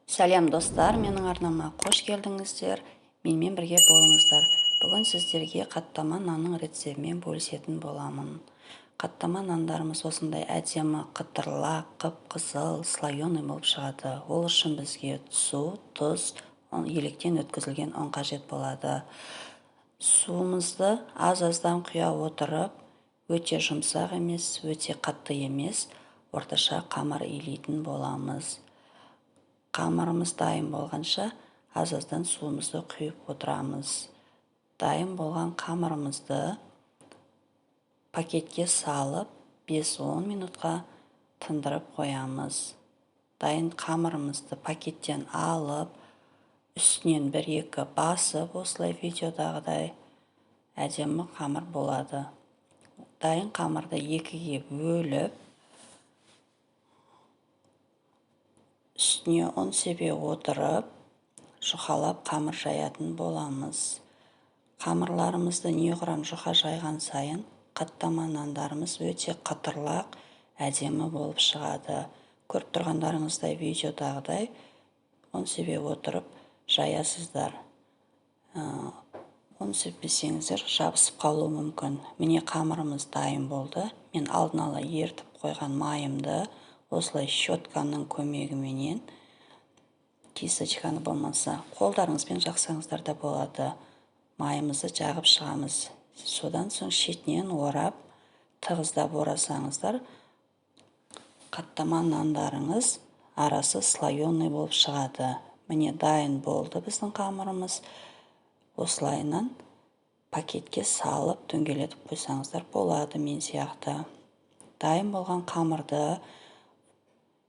Сәлем достар, менің арнама қош келдіңіздер. Менімен бірге болыңыздар. Бүгін сіздерге қаттама нанның рецептімен бөлісетін боламын. Қаттама нандарымыз осындай әдемі қытырлақ, қып-қызыл, слоеный болып шығады. Ол үшін бізге су, тұз, електен өткізілген ұн қажет болады. Суымызды аз-аздан құя отырып, өте жұмсақ емес, өте қатты емес, орташа қамыр илейтін боламыз. Қамырымыз дайын болғанша аз-аздан суымызды құйып отырамыз. Дайын болған қамырымызды пакетке салып 5-10 минутқа тындырып қоямыз. Дайын қамырымызды пакеттен алып, үстінен 1-2 басып, осылай видеодағыдай әдемі қамыр болады. Дайын қамырды 2-ге бөліп, үстіне ұн себе отырып, жұқалап қамыр жаятын боламыз. Қамырларымызды неғұрам жұқа жайған сайын, қаттама нандарымыз өте қытырлақ, әдемі болып шығады. Көріп тұрғандарыңыздай видеодағыдай ұн себе отырып жаясыздар. Ұн сеппесеңіздер жабысып қалуы мүмкін. Міне қамырымыз дайын болды. Мен алдын ала ертіп қойған майымды осылай щетканың көмегіменен, кисточканы болмаса қолдарыңызбен жақсаңыздар да болады, майымызды жағып шығамыз. Содан соң шетінен орап, тығыздап орасаңыздар, қаттама нандарыңыз арасы слоеный болып шығады. Міне дайын болды біздің қамырымыз. Осылайынан пакетке салып, дөңгелетіп қойсаңыздар болады мен сияқты. Дайын болған қамырды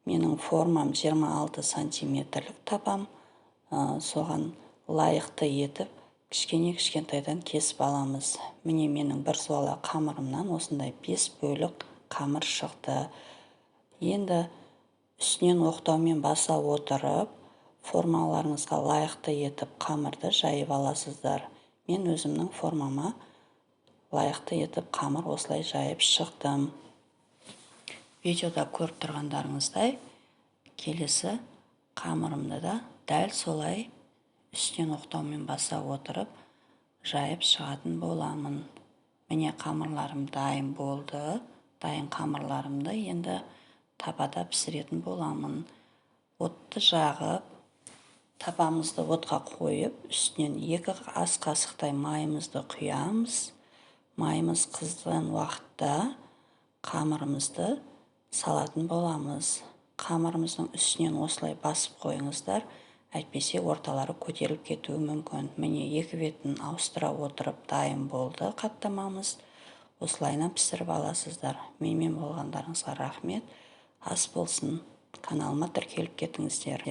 менің формам 26 сантиметрлік табам. Соған лайықты етіп, кішкентайдан кесіп аламыз. Міне менің бір суала қамырымнан осындай 5 бөлік қамыр шықты. Енді үстінен оқтаумен баса отырып, формаларыңызға лайықты етіп қамырды жайып аласыздар. Мен өзімнің формама лайықты етіп қамыр осылай жайып шықтым. Видеода көріп тұрғандарыңыздай, келесі қамырымды да дәл солай үстінен оқтаумен баса отырып, жайып шығатын боламын. Міне қамырларым дайын болды. Дайын қамырларымды енді табада пісіретін боламын. Отты жағып, табамызды отқа қойып, үстінен 2 ас қасықтай майымызды құямыз. Майымыз қызған уақытта қамырымызды салатын боламыз. Қамырымыздың үстінен осылай басып қойыңыздар, әйтпесе орталары көтеріліп кетуі мүмкін. Міне 2 бетін ауыстыра отырып дайын болды қаттамамыз. Осылайынан пісіріп аласыздар. Менімен болғандарыңызға рахмет. Ас болсын. Каналыма тіркеліп кетіңіздер.